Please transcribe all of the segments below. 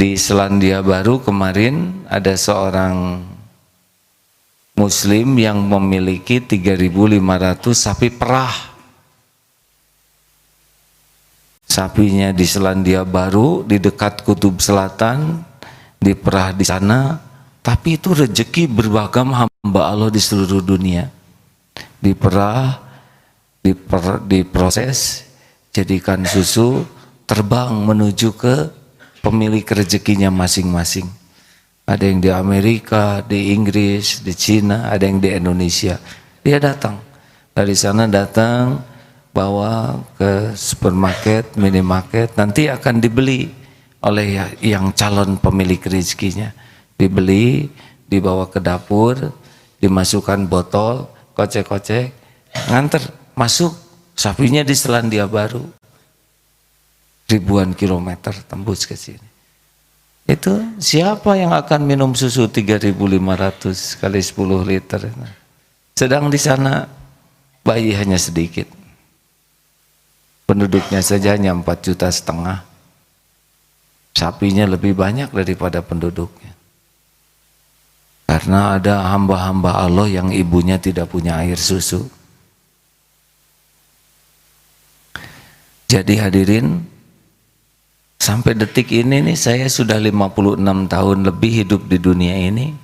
Di Selandia Baru kemarin ada seorang Muslim yang memiliki 3.500 sapi perah. Sapinya di Selandia Baru, di dekat Kutub Selatan, diperah di sana. Tapi itu rezeki beragam hamba Allah di seluruh dunia. Diperah, diproses, jadikan susu, terbang menuju ke pemilik rezekinya masing-masing. Ada yang di Amerika, di Inggris, di Cina, ada yang di Indonesia. Dia datang. Dari sana datang, bawa ke supermarket, minimarket, nanti akan dibeli oleh yang calon pemilik rezekinya. Dibeli, dibawa ke dapur, dimasukkan botol, kocek-kocek, nganter, masuk, sapinya di Selandia Baru. Ribuan kilometer tembus ke sini. Itu siapa yang akan minum susu 3.500 kali 10 liter? Sedang di sana bayi hanya sedikit. Penduduknya saja hanya 4,5 juta. Sapinya lebih banyak daripada penduduknya. Karena ada hamba-hamba Allah yang ibunya tidak punya air susu. Jadi hadirin, sampai detik ini nih saya sudah 56 tahun lebih hidup di dunia ini.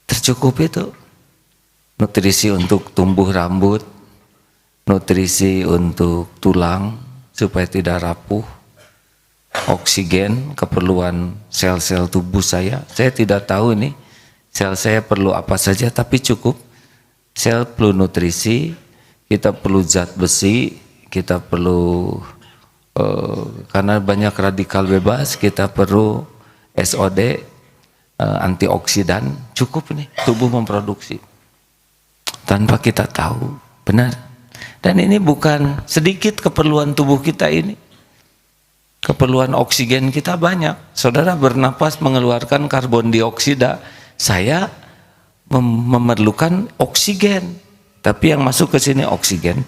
Tercukupi itu. Nutrisi untuk tumbuh rambut, nutrisi untuk tulang supaya tidak rapuh, oksigen keperluan sel-sel tubuh saya. Saya tidak tahu ini sel saya perlu apa saja, tapi cukup. Sel perlu nutrisi, kita perlu zat besi, kita perlu karena banyak radikal bebas, kita perlu SOD, antioksidan, cukup nih tubuh memproduksi tanpa kita tahu, benar. Dan ini bukan sedikit keperluan tubuh kita ini, keperluan oksigen kita banyak. Saudara bernapas mengeluarkan karbon dioksida, saya memerlukan oksigen, tapi yang masuk ke sini oksigen,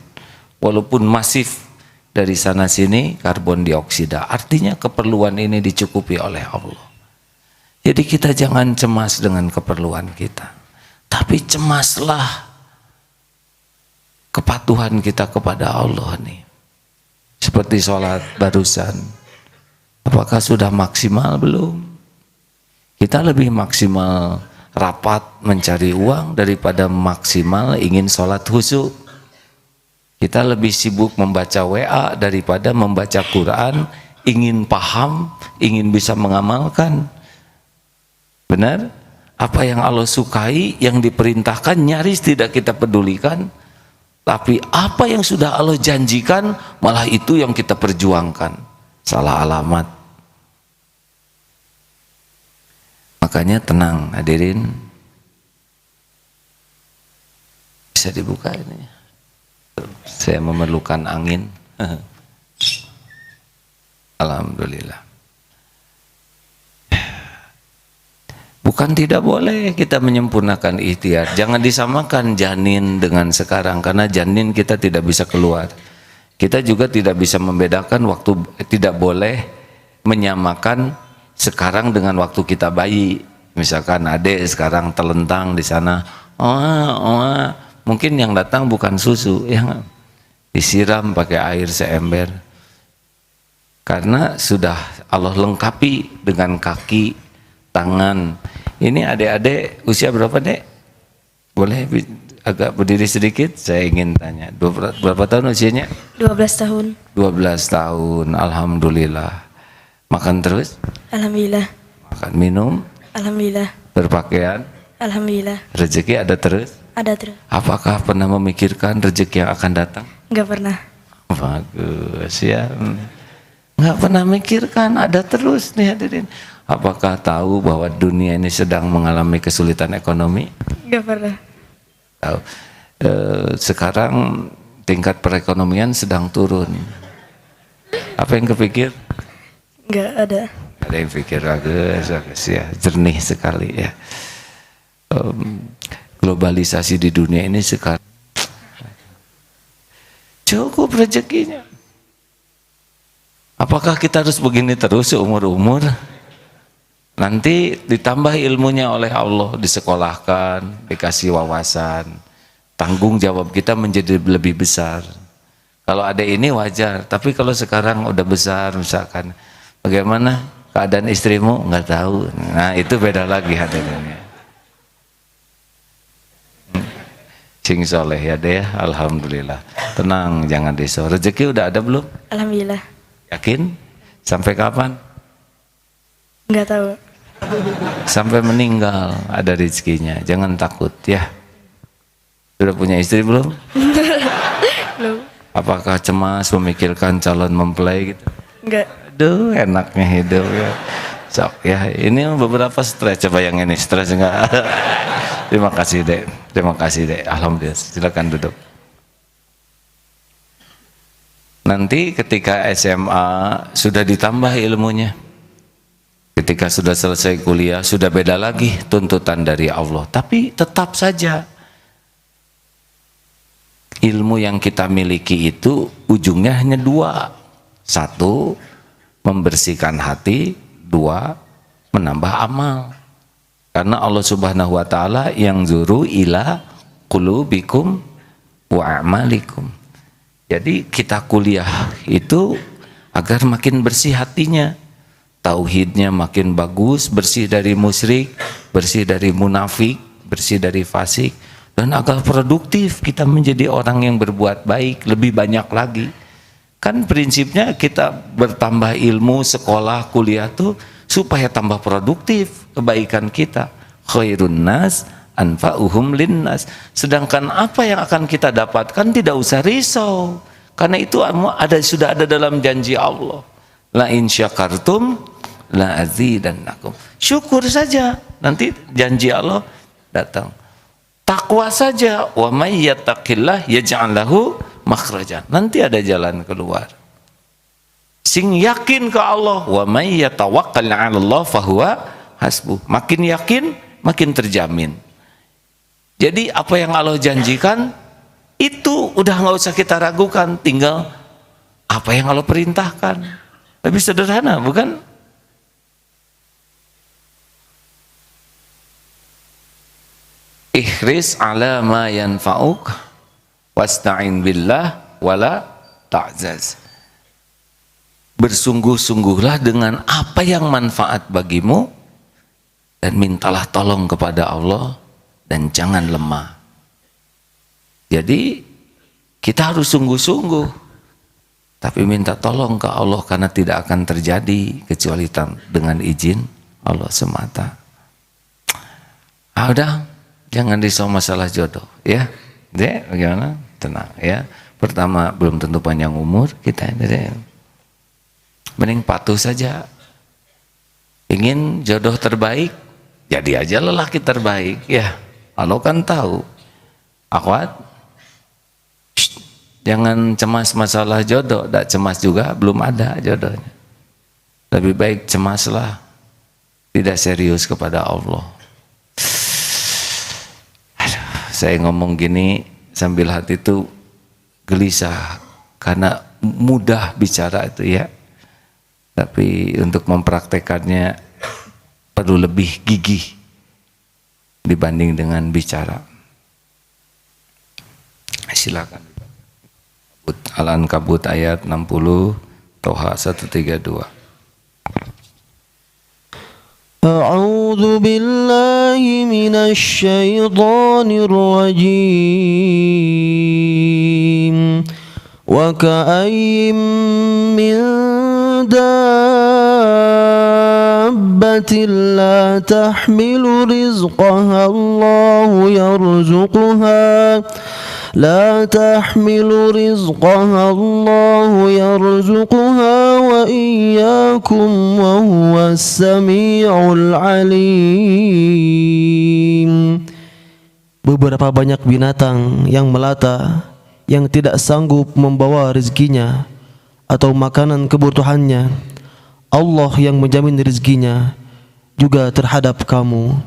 walaupun masif. Dari sana sini karbon dioksida, artinya keperluan ini dicukupi oleh Allah. Jadi kita jangan cemas dengan keperluan kita, tapi cemaslah kepatuhan kita kepada Allah nih. Seperti sholat barusan, apakah sudah maksimal belum? Kita lebih maksimal rapat mencari uang daripada maksimal ingin sholat khusyuk. Kita lebih sibuk membaca WA daripada membaca Quran, ingin paham, ingin bisa mengamalkan. Benar? Apa yang Allah sukai, yang diperintahkan nyaris tidak kita pedulikan. Tapi apa yang sudah Allah janjikan, malah itu yang kita perjuangkan. Salah alamat. Makanya tenang hadirin. Bisa dibuka ini. Saya memerlukan angin. Alhamdulillah. Bukan tidak boleh kita menyempurnakan ikhtiar. Jangan disamakan janin dengan sekarang, karena janin kita tidak bisa keluar. Kita juga tidak bisa membedakan waktu, tidak boleh menyamakan sekarang dengan waktu kita bayi. Misalkan adik sekarang telentang di sana, mungkin yang datang bukan susu, yang disiram pakai air seember. Karena sudah Allah lengkapi dengan kaki, tangan. Ini adik-adik usia berapa, Dek? Boleh agak berdiri sedikit? Saya ingin tanya. Berapa tahun usianya? 12 tahun. 12 tahun. Alhamdulillah. Makan terus? Alhamdulillah. Makan minum? Alhamdulillah. Berpakaian? Alhamdulillah. Rezeki ada terus? Ada terus. Apakah pernah memikirkan rezeki yang akan datang? Enggak pernah. Bagus ya. Nggak pernah mikirkan, ada terus nih hadirin. Apakah tahu bahwa dunia ini sedang mengalami kesulitan ekonomi? Enggak pernah. Tahu. Sekarang tingkat perekonomian sedang turun. Apa yang kepikir? Enggak ada. Ada yang pikir bagus ya, jernih sekali ya. Globalisasi di dunia ini sekarang cukup rezekinya. Apakah kita harus begini terus seumur-umur? Nanti ditambah ilmunya oleh Allah, disekolahkan, dikasih wawasan, tanggung jawab kita menjadi lebih besar. Kalau ada ini wajar, tapi kalau sekarang udah besar misalkan, bagaimana keadaan istrimu? Nggak tahu. Nah itu beda lagi hadirinnya. Sing soleh ya deh, alhamdulillah. Tenang, jangan risau. Rezeki udah ada belum? Alhamdulillah. Yakin? Sampai kapan? Nggak tahu. Sampai meninggal ada rezekinya. Jangan takut ya. Sudah punya istri belum? Belum. Apakah cemas memikirkan calon mempelai gitu? Nggak. Aduh, enaknya hidup ya. Sok ya, ini beberapa stres. Coba yang ini stres enggak? Terima kasih Dek. Terima kasih Dek. Alhamdulillah. Silakan duduk. Nanti ketika SMA sudah ditambah ilmunya. Ketika sudah selesai kuliah sudah beda lagi tuntutan dari Allah. Tapi tetap saja ilmu yang kita miliki itu ujungnya hanya dua. Satu, membersihkan hati. Dua, menambah amal. Karena Allah Subhanahu wa taala yang zuru ila qulubikum wa a'malikum. Jadi kita kuliah itu agar makin bersih hatinya. Tauhidnya makin bagus, bersih dari musyrik, bersih dari munafik, bersih dari fasik, dan agar produktif kita menjadi orang yang berbuat baik lebih banyak lagi. Kan prinsipnya kita bertambah ilmu, sekolah, kuliah tuh supaya tambah produktif kebaikan kita. Khairun nas anfa'uhum linnas. Sedangkan apa yang akan kita dapatkan tidak usah risau, karena itu sudah ada dalam janji Allah. La in syakartum la azidannakum. Syukur saja, nanti janji Allah datang. Takwa saja, wa may yattaqillah yaj'al lahu makhrajan. Nanti ada jalan keluar. Sing yakin ke Allah, wa may yatawakkal 'ala Allah fahuwa hasbuh. Makin yakin, makin terjamin. Jadi apa yang Allah janjikan itu udah nggak usah kita ragukan, tinggal apa yang Allah perintahkan. Lebih sederhana, bukan? Ikhris ala ma yanfa'uk wasta'in billah wala ta'zaz. Bersungguh-sungguhlah dengan apa yang manfaat bagimu dan mintalah tolong kepada Allah dan jangan lemah. Jadi kita harus sungguh-sungguh, tapi minta tolong ke Allah karena tidak akan terjadi kecuali dengan izin Allah semata. Udah, jangan risau masalah jodoh ya. Dek, bagaimana? Tenang ya. Pertama, belum tentu panjang umur kita ini. Mending patuh saja. Ingin jodoh terbaik, jadi aja lelaki terbaik ya. Allah kan tahu. Akhwat, jangan cemas masalah jodoh, tidak cemas juga belum ada jodohnya. Lebih baik cemaslah, tidak serius kepada Allah. Aduh, saya ngomong gini sambil hati itu gelisah karena mudah bicara itu ya, tapi untuk mempraktekannya perlu lebih gigih dibanding dengan bicara. Silakan. Al-Ankabut ayat 60, Toha 132. A'udzu billahi minasy syaithanir rajim. Wa ka'ayyim min dabbatin la tahmilu rizqaha Allahu yarzuquha. لا تحمل رزقها الله يرزقها وإياكم وهو السميع العليم. Beberapa banyak binatang yang melata yang tidak sanggup membawa rezekinya atau makanan kebutuhannya, Allah yang menjamin rezekinya juga terhadap kamu.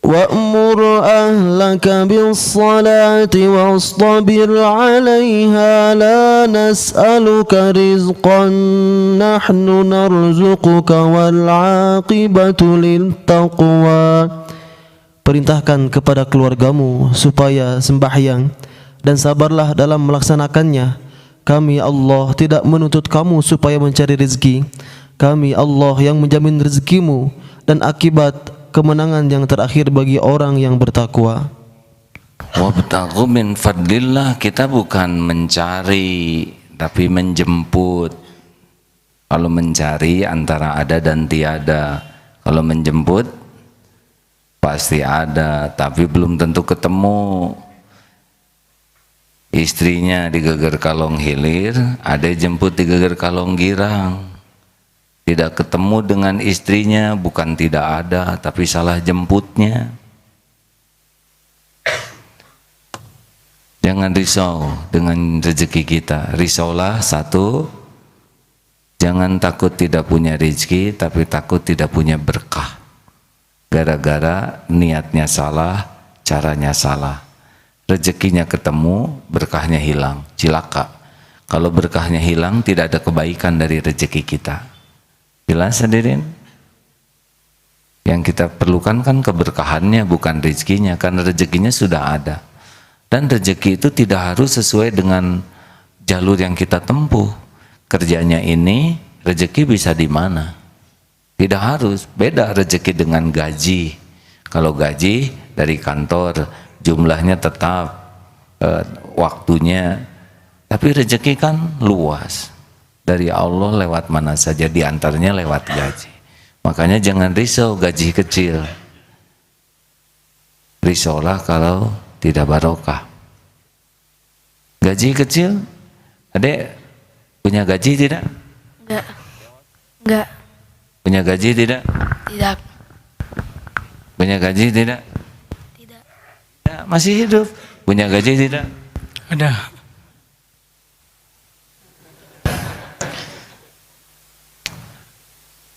وأمر أهلك بالصلاة واصطبر عليها لا نسألك رزقا نحن نرزقك والعاقبة للتقوى. Perintahkan kepada keluargamu supaya sembahyang dan sabarlah dalam melaksanakannya. Kami Allah tidak menuntut kamu supaya mencari rezeki. Kami Allah yang menjamin rezekimu dan akibat kemenangan yang terakhir bagi orang yang bertakwa. Wabtaghu min fadlillah, kita bukan mencari tapi menjemput. Kalau mencari antara ada dan tiada. Kalau menjemput pasti ada, tapi belum tentu ketemu. Istrinya di Geger Kalong Hilir, ada jemput di Geger Kalong Girang. Tidak ketemu dengan istrinya, bukan tidak ada, tapi salah jemputnya. Jangan risau dengan rezeki kita. Risaulah satu, jangan takut tidak punya rezeki, tapi takut tidak punya berkah. Gara-gara niatnya salah, caranya salah. Rezekinya ketemu, berkahnya hilang, cilaka. Kalau berkahnya hilang, tidak ada kebaikan dari rezeki kita. Jelas hadirin? Yang kita perlukan kan keberkahannya, bukan rezekinya, karena rezekinya sudah ada. Dan rezeki itu tidak harus sesuai dengan jalur yang kita tempuh. Kerjanya ini, rezeki bisa di mana? Tidak harus, beda rezeki dengan gaji. Kalau gaji dari kantor, jumlahnya tetap, waktunya. Tapi rezeki kan luas. Dari Allah lewat mana saja, diantaranya lewat gaji. Makanya jangan risau gaji kecil. Risaulah kalau tidak barokah. Gaji kecil, adek punya gaji tidak? Enggak. Punya gaji tidak? Tidak. Punya gaji tidak? Tidak. Ya, masih hidup. Punya gaji tidak? Ada.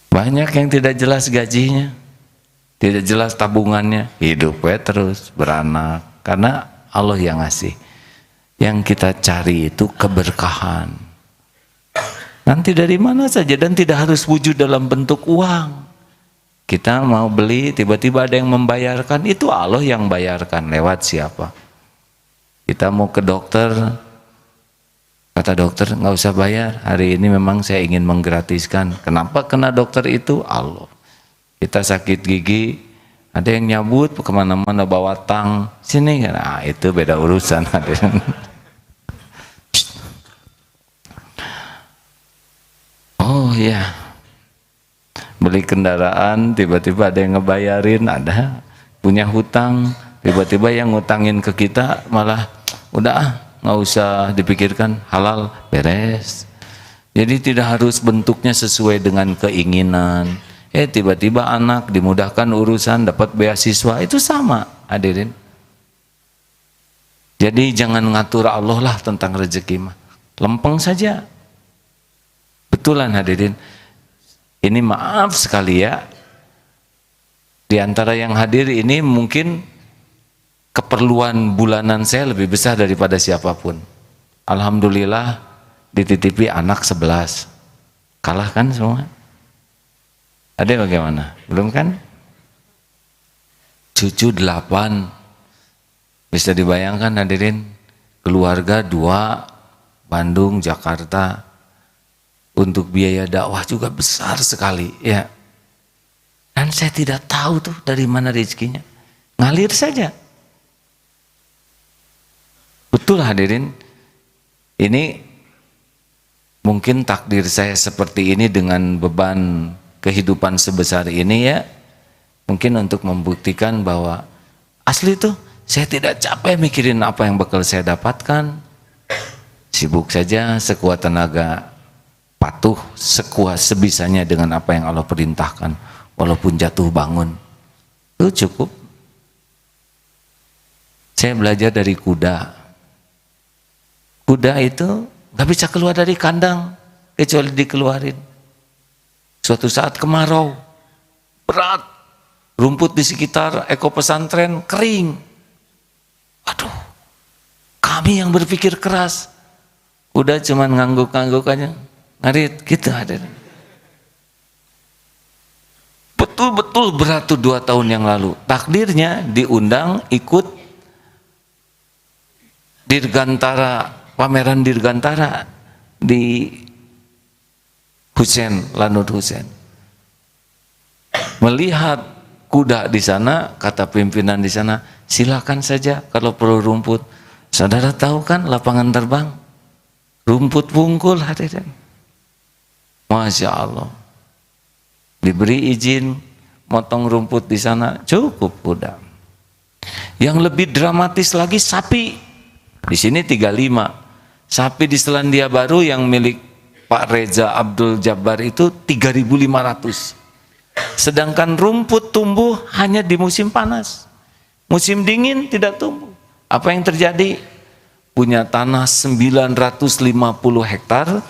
Banyak yang tidak jelas gajinya, tidak jelas tabungannya, hidupnya terus beranak. Karena Allah yang ngasih. Yang kita cari itu keberkahan. Nanti dari mana saja, dan tidak harus wujud dalam bentuk uang. Kita mau beli, tiba-tiba ada yang membayarkan, itu Allah yang bayarkan. Lewat siapa? Kita mau ke dokter, kata dokter nggak usah bayar, hari ini memang saya ingin menggratiskan. Kenapa kena dokter itu? Allah. Kita sakit gigi, ada yang nyabut kemana-mana bawa tang, sini kan? Nah, itu beda urusan. Oh ya, beli kendaraan tiba-tiba ada yang ngebayarin, ada punya hutang tiba-tiba yang ngutangin ke kita malah udah nggak usah dipikirkan, halal beres. Jadi tidak harus bentuknya sesuai dengan keinginan. Tiba-tiba anak dimudahkan urusan dapat beasiswa, itu sama hadirin. Jadi jangan ngatur Allah lah tentang rezeki mah, lempeng saja. Betulan hadirin, ini maaf sekali ya, di antara yang hadir ini mungkin keperluan bulanan saya lebih besar daripada siapapun. Alhamdulillah dititipi anak 11, kalah kan semua? Ada bagaimana? Belum kan? Cucu 8, bisa dibayangkan hadirin, keluarga 2, Bandung, Jakarta. Untuk biaya dakwah juga besar sekali ya. Dan saya tidak tahu tuh dari mana rezekinya. Ngalir saja. Betul hadirin. Ini mungkin takdir saya seperti ini dengan beban kehidupan sebesar ini ya. Mungkin untuk membuktikan bahwa asli tuh saya tidak capek mikirin apa yang bakal saya dapatkan. Sibuk saja sekuat tenaga, patuh sekuat sebisanya dengan apa yang Allah perintahkan, walaupun jatuh bangun, itu cukup. Saya belajar dari kuda. Kuda itu gak bisa keluar dari kandang kecuali dikeluarin. Suatu saat kemarau berat, rumput di sekitar eko pesantren kering. Aduh, kami yang berpikir keras, udah cuman ngangguk-ngangguk aja, ngarit gitu ada. Betul-betul berat tuh 2 tahun yang lalu. Takdirnya diundang ikut Dirgantara, pameran Dirgantara di Hussein, Lanud Hussein. Melihat kuda di sana, kata pimpinan di sana, silakan saja kalau perlu rumput. Saudara tahu kan lapangan terbang? Rumput pungkul hadirin. Masya Allah. Diberi izin motong rumput di sana, cukup kuda. Yang lebih dramatis lagi sapi. Di sini 35. Sapi di Selandia Baru yang milik Pak Reza Abdul Jabbar itu 3.500. Sedangkan rumput tumbuh hanya di musim panas. Musim dingin tidak tumbuh. Apa yang terjadi? Punya tanah 950 hektar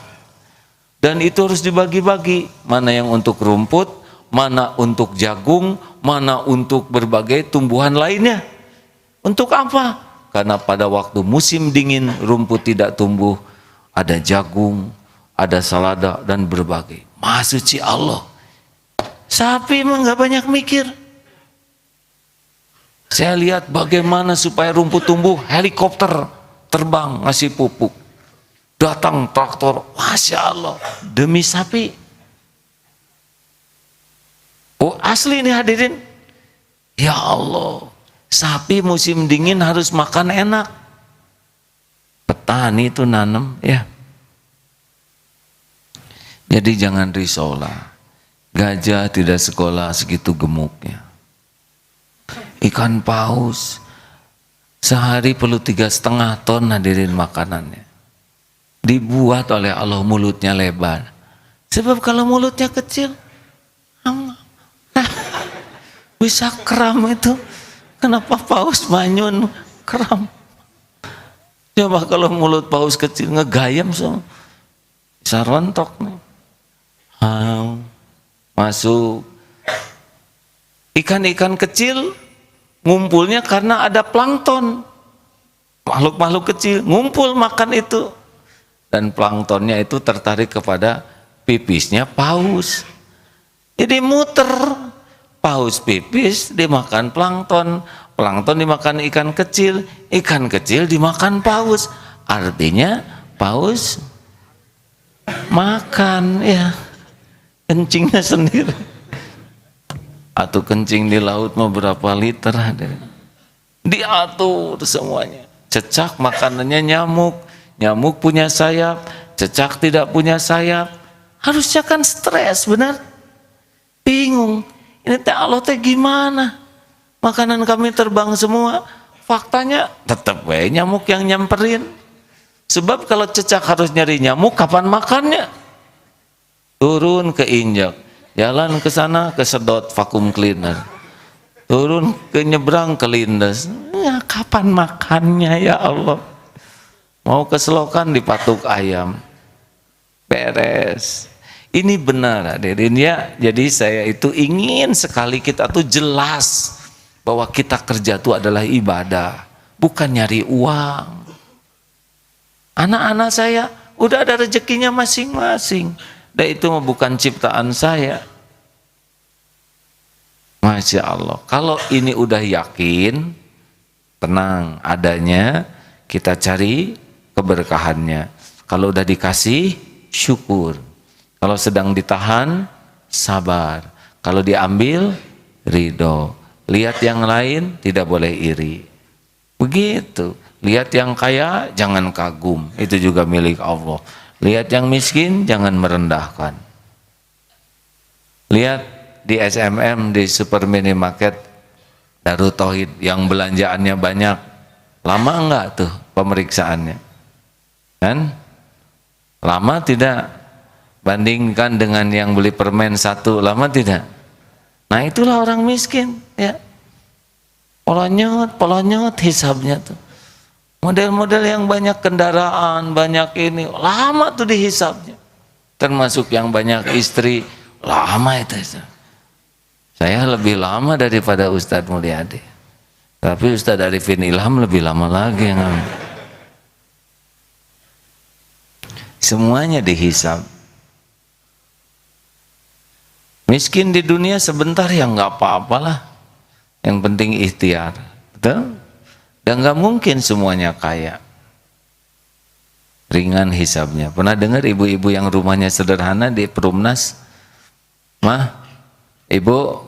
dan itu harus dibagi-bagi. Mana yang untuk rumput, mana untuk jagung, mana untuk berbagai tumbuhan lainnya. Untuk apa? Karena pada waktu musim dingin rumput tidak tumbuh, ada jagung, ada salada dan berbagai. Maha suci Allah. Sapi mah nggak banyak mikir. Saya lihat bagaimana supaya rumput tumbuh, helikopter terbang ngasih pupuk. Datang traktor, Masya Allah, demi sapi. Oh asli nih hadirin. Ya Allah, sapi musim dingin harus makan enak. Petani itu nanam ya. Jadi jangan risaulah. Gajah tidak sekolah segitu gemuknya. Ikan paus sehari perlu 3,5 ton hadirin makanannya. Dibuat oleh Allah mulutnya lebar. Sebab kalau mulutnya kecil, bisa kram itu. Kenapa paus manyun kram? Coba kalau mulut paus kecil ngegayam semua, bisa rontok nih. Masuk. Ikan-ikan kecil ngumpulnya karena ada plankton. Makhluk-makhluk kecil ngumpul makan itu. Dan planktonnya itu tertarik kepada pipisnya paus. Jadi muter. Paus pipis dimakan plankton. Plankton dimakan ikan kecil dimakan paus. Artinya paus makan ya kencingnya sendiri. Atau kencing di laut mau berapa liter ada. Diatur semuanya. Cecak makanannya nyamuk. Nyamuk punya sayap, cecak tidak punya sayap. Harusnya kan stres, benar? Bingung. Ini teh Allah teh gimana? Makanan kami terbang semua. Faktanya tetap nyamuk yang nyamperin. Sebab kalau cecak harus nyari nyamuk, kapan makannya? Turun ke injak, jalan ke sana kesedot vakum cleaner. Turun ke nyebrang ke lindas. Ya, kapan makannya ya Allah? Mau ke selokan dipatuk ayam. Beres. Ini benar hadirin ya. Jadi saya itu ingin sekali kita tuh jelas bahwa kita kerja itu adalah ibadah, bukan nyari uang. Anak-anak saya udah ada rezekinya masing-masing. Dan itu bukan ciptaan saya. Masya Allah. Kalau ini udah yakin, tenang adanya, kita cari keberkahannya. Kalau udah dikasih, syukur. Kalau sedang ditahan, sabar. Kalau diambil, ridho. Lihat yang lain, tidak boleh iri. Begitu. Lihat yang kaya, jangan kagum. Itu juga milik Allah. Lihat yang miskin, jangan merendahkan. Lihat di SMM, di Super Mini Market Darut Tauhid yang belanjaannya banyak. Lama enggak tuh pemeriksaannya? Kan? Lama tidak? Bandingkan dengan yang beli permen 1, lama tidak? Nah itulah orang miskin ya. Polonyot hisabnya tuh. Model-model yang banyak kendaraan, banyak ini, lama tuh dihisabnya. Termasuk yang banyak istri, lama itu. Saya lebih lama daripada Ustadz Mulyadi. Tapi Ustadz Arifin Ilham lebih lama lagi. Semuanya dihisab. Miskin di dunia sebentar ya nggak apa-apalah. Yang penting ikhtiar. Betul? Dan nggak mungkin semuanya kaya. Ringan hisabnya. Pernah dengar ibu-ibu yang rumahnya sederhana di Perumnas? Mah, ibu,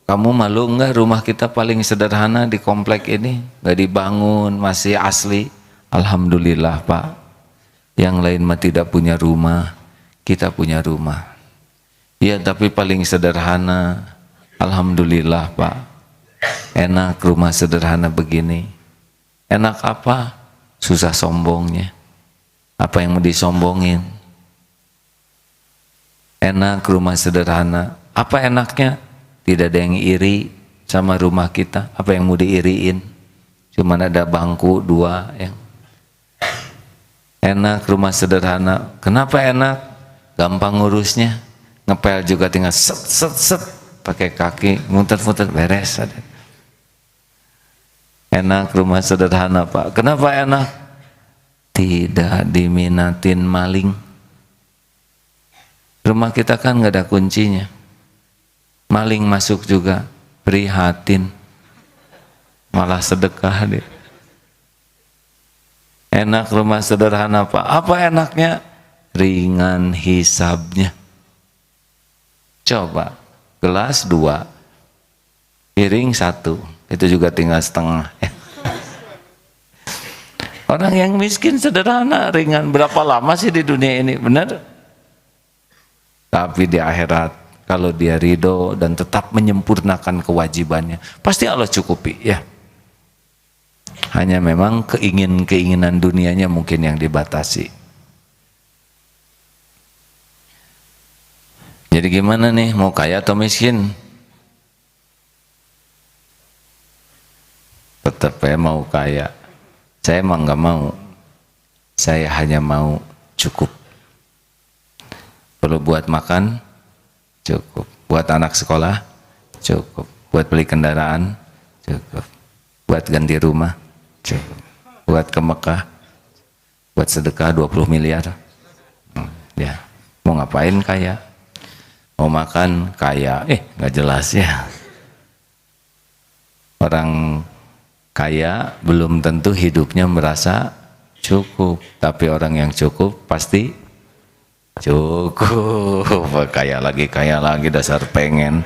kamu malu enggak rumah kita paling sederhana di komplek ini? Nggak dibangun, masih asli. Alhamdulillah Pak. Yang lain mah tidak punya rumah, kita punya rumah. Ya tapi paling sederhana. Alhamdulillah Pak. Enak rumah sederhana begini. Enak apa? Susah sombongnya. Apa yang mau disombongin? Enak rumah sederhana. Apa enaknya? Tidak ada yang iri sama rumah kita. Apa yang mau diiriin? Cuman ada bangku 2 yang enak rumah sederhana. Kenapa enak? Gampang ngurusnya. Ngepel juga tinggal set set set pakai kaki, muter-muter beres. Enak rumah sederhana Pak. Kenapa enak? Tidak diminatin maling. Rumah kita kan nggak ada kuncinya. Maling masuk juga, prihatin. Malah sedekah dia. Enak rumah sederhana Pak. Apa enaknya? Ringan hisabnya. Coba, gelas 2, piring 1, itu juga tinggal setengah. Orang yang miskin sederhana, ringan. Berapa lama sih di dunia ini, benar? Tapi di akhirat, kalau dia ridho dan tetap menyempurnakan kewajibannya, pasti Allah cukupi, ya. Hanya memang keinginan dunianya mungkin yang dibatasi. Jadi gimana nih, mau kaya atau miskin? Tetap ya mau kaya. Saya emang nggak mau. Saya hanya mau cukup. Perlu buat makan, cukup. Buat anak sekolah, cukup. Buat beli kendaraan, cukup. Buat ganti rumah, cukup. Buat ke Mekah, buat sedekah 20 miliar. Ya, mau ngapain kaya? Mau makan kaya, nggak jelas ya. Orang kaya belum tentu hidupnya merasa cukup, tapi orang yang cukup pasti cukup. Kaya lagi dasar pengen.